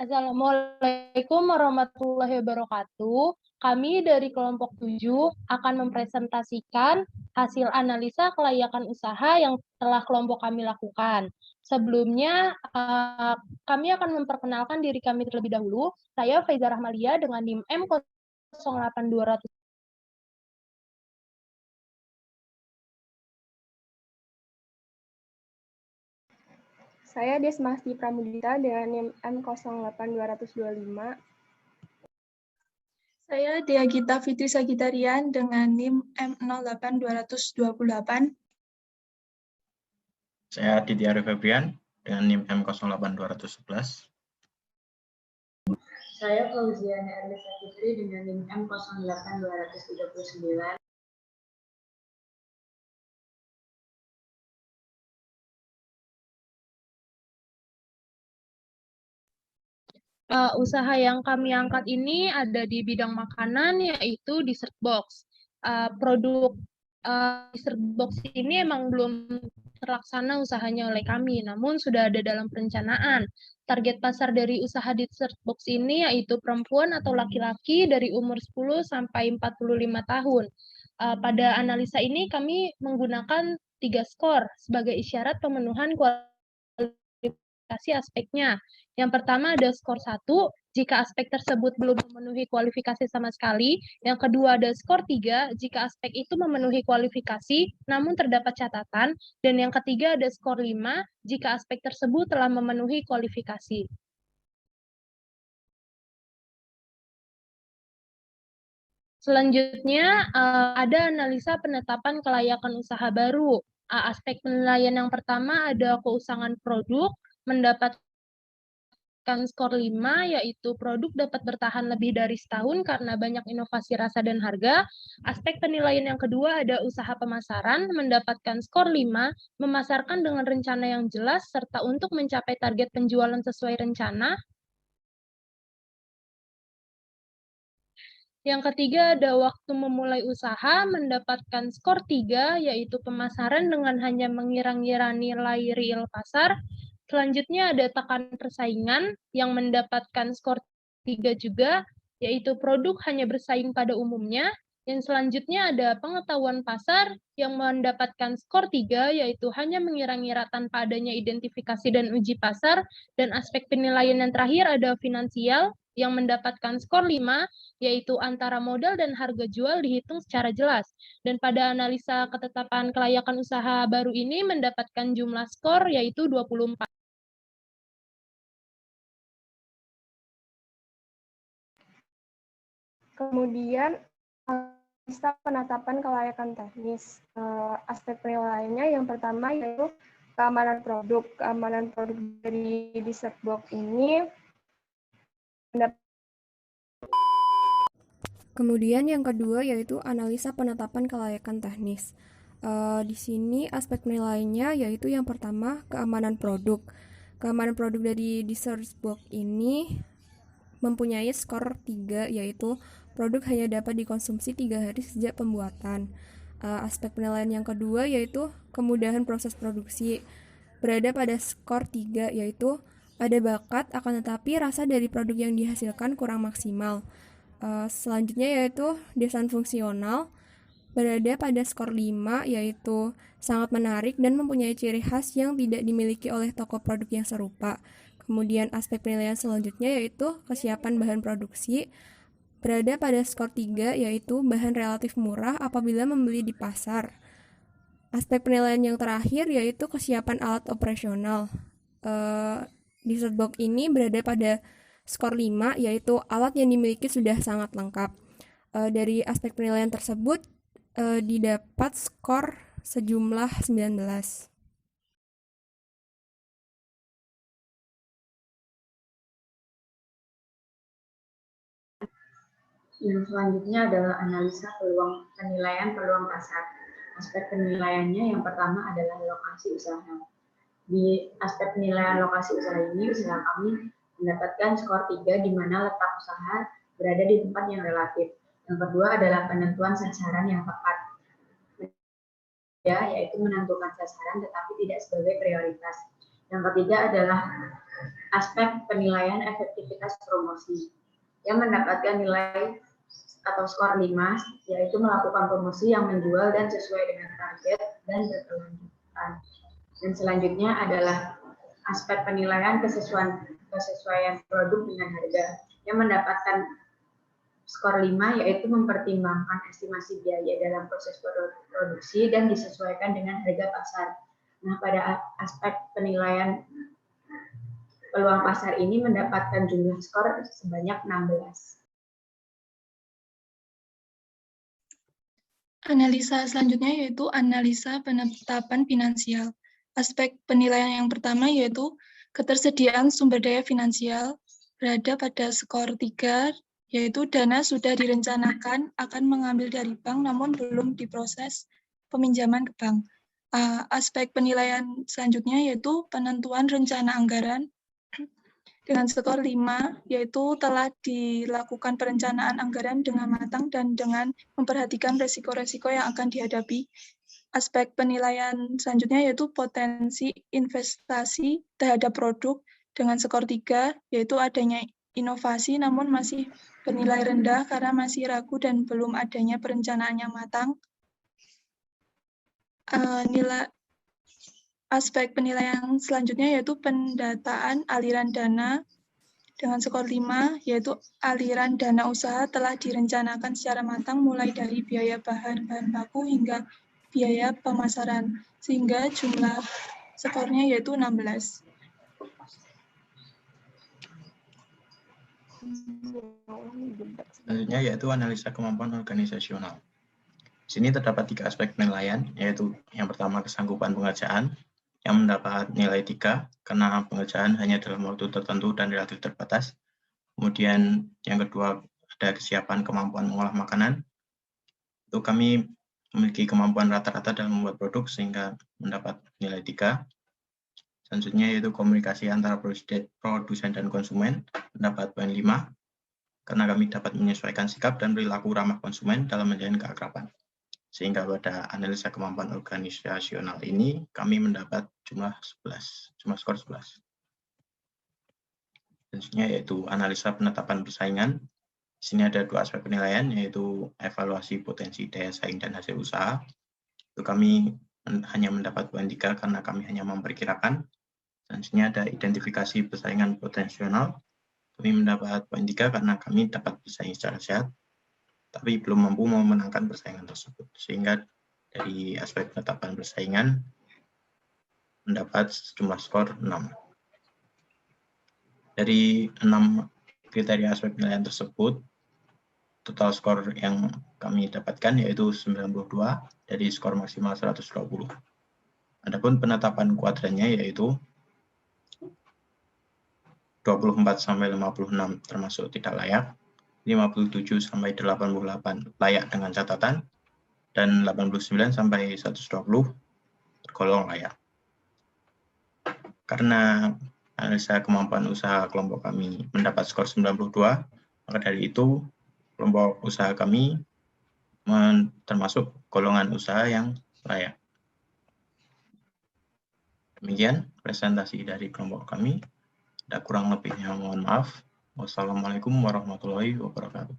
Assalamualaikum warahmatullahi wabarakatuh. Kami dari kelompok 7 akan mempresentasikan hasil analisa kelayakan usaha yang telah kelompok kami lakukan. Sebelumnya, kami akan memperkenalkan diri kami terlebih dahulu. Saya Faiza Rahmalia dengan NIM M08200. Saya Desmasti Pramudita dengan NIM M08225. Saya Diagita Fitri Sagitarian dengan NIM M08228. Saya Aditya Arif Febrian dengan NIM M08211. Saya Fauziana Erlisa Fitri dengan NIM M08239. Usaha yang kami angkat ini ada di bidang makanan, yaitu dessert box. Produk dessert box ini emang belum terlaksana usahanya oleh kami, namun sudah ada dalam perencanaan. Target pasar dari usaha dessert box ini yaitu perempuan atau laki-laki dari umur 10 sampai 45 tahun. Pada analisa ini kami menggunakan 3 skor sebagai isyarat pemenuhan kualifikasi aspeknya. Yang pertama ada skor 1, jika aspek tersebut belum memenuhi kualifikasi sama sekali. Yang kedua ada skor 3, jika aspek itu memenuhi kualifikasi, namun terdapat catatan. Dan yang ketiga ada skor 5, jika aspek tersebut telah memenuhi kualifikasi. Selanjutnya, ada analisa penetapan kelayakan usaha baru. Aspek penilaian yang pertama ada keusangan produk, mendapat skor 5, yaitu produk dapat bertahan lebih dari setahun karena banyak inovasi rasa dan harga. Aspek penilaian yang kedua ada usaha pemasaran, mendapatkan skor 5, memasarkan dengan rencana yang jelas, serta untuk mencapai target penjualan sesuai rencana. Yang ketiga ada waktu memulai usaha, mendapatkan skor 3, yaitu pemasaran dengan hanya mengira-ngira nilai real pasar. Selanjutnya ada tekanan persaingan yang mendapatkan skor 3 juga, yaitu produk hanya bersaing pada umumnya. Yang selanjutnya ada pengetahuan pasar yang mendapatkan skor 3, yaitu hanya mengira-ngira tanpa adanya identifikasi dan uji pasar. Dan aspek penilaian yang terakhir ada finansial yang mendapatkan skor 5, yaitu antara modal dan harga jual dihitung secara jelas. Dan pada analisa ketetapan kelayakan usaha baru ini mendapatkan jumlah skor yaitu 24. Kemudian, analisa penetapan kelayakan teknis. Aspek penilaiannya yang pertama yaitu keamanan produk. Keamanan produk dari dessert box ini Kemudian yang kedua yaitu analisa penetapan kelayakan teknis. Di sini aspek penilaiannya yaitu yang pertama keamanan produk. Keamanan produk dari dessert box ini mempunyai skor 3, yaitu produk hanya dapat dikonsumsi 3 hari sejak pembuatan. Aspek penilaian yang kedua yaitu kemudahan proses produksi. Berada pada skor 3, yaitu ada bakat akan tetapi rasa dari produk yang dihasilkan kurang maksimal. Selanjutnya yaitu desain fungsional, berada pada skor 5, yaitu sangat menarik dan mempunyai ciri khas yang tidak dimiliki oleh toko produk yang serupa. Kemudian aspek penilaian selanjutnya yaitu kesiapan bahan produksi, berada pada skor 3, yaitu bahan relatif murah apabila membeli di pasar. Aspek penilaian yang terakhir yaitu kesiapan alat operasional. Dessert box ini berada pada skor 5, yaitu alat yang dimiliki sudah sangat lengkap. Dari aspek penilaian tersebut didapat skor sejumlah 19. Yang selanjutnya adalah analisa penilaian peluang pasar. Aspek penilaiannya yang pertama adalah lokasi usaha. Di aspek penilaian lokasi usaha ini, usaha kami mendapatkan skor 3, di mana letak usaha berada di tempat yang relatif. Yang kedua adalah penentuan sasaran yang tepat, yaitu menentukan sasaran tetapi tidak sebagai prioritas. Yang ketiga adalah aspek penilaian efektivitas promosi yang mendapatkan nilai atau skor 5, yaitu melakukan promosi yang menjual dan sesuai dengan target dan berkelanjutan. Dan selanjutnya adalah aspek penilaian kesesuaian produk dengan harga yang mendapatkan skor 5, yaitu mempertimbangkan estimasi biaya dalam proses produksi dan disesuaikan dengan harga pasar. Nah, pada aspek penilaian peluang pasar ini mendapatkan jumlah skor sebanyak 16. Analisa selanjutnya yaitu analisa penetapan finansial. Aspek penilaian yang pertama yaitu ketersediaan sumber daya finansial berada pada skor 3, yaitu dana sudah direncanakan akan mengambil dari bank namun belum diproses peminjaman ke bank. Aspek penilaian selanjutnya yaitu penentuan rencana anggaran dengan skor 5, yaitu telah dilakukan perencanaan anggaran dengan matang dan dengan memperhatikan resiko-resiko yang akan dihadapi. Aspek penilaian selanjutnya yaitu potensi investasi terhadap produk dengan skor 3, yaitu adanya inovasi namun masih bernilai rendah karena masih ragu dan belum adanya perencanaan yang matang. Aspek penilaian selanjutnya yaitu pendataan aliran dana dengan skor 5, yaitu aliran dana usaha telah direncanakan secara matang mulai dari biaya bahan baku hingga biaya pemasaran, sehingga jumlah skornya yaitu 16. Selanjutnya yaitu analisa kemampuan organisasional. Di sini terdapat 3 aspek penilaian, yaitu yang pertama kesanggupan pengerjaan, yang mendapat nilai 3 karena pengerjaan hanya dalam waktu tertentu dan relatif terbatas. Kemudian yang kedua ada kesiapan kemampuan mengolah makanan. Itu kami memiliki kemampuan rata-rata dalam membuat produk sehingga mendapat nilai 3. Selanjutnya yaitu komunikasi antara produsen dan konsumen, mendapat poin 5 karena kami dapat menyesuaikan sikap dan perilaku ramah konsumen dalam menjalin keakraban. Sehingga pada analisa kemampuan organisasional ini kami mendapat jumlah skor 11. Selanjutnya yaitu analisa penetapan persaingan. Di sini ada 2 aspek penilaian, yaitu evaluasi potensi daya saing dan hasil usaha. Itu kami hanya mendapat poin 3 karena kami hanya memperkirakan. Selanjutnya ada identifikasi persaingan potensial. Kami mendapat poin 3 karena kami dapat bersaing secara sehat, tapi belum mampu memenangkan persaingan tersebut. Sehingga dari aspek penetapan persaingan mendapat jumlah skor 6. Dari 6 kriteria aspek penilaian tersebut, total skor yang kami dapatkan yaitu 92 dari skor maksimal 120. Adapun penetapan kuadrannya yaitu 24-56 termasuk tidak layak, 57-88 layak dengan catatan, dan 89-120 tergolong layak. Karena analisa kemampuan usaha kelompok kami mendapat skor 92, maka dari itu kelompok usaha kami termasuk golongan usaha yang layak. Demikian presentasi dari kelompok kami. Ada kurang lebihnya mohon maaf. Wassalamualaikum warahmatullahi wabarakatuh.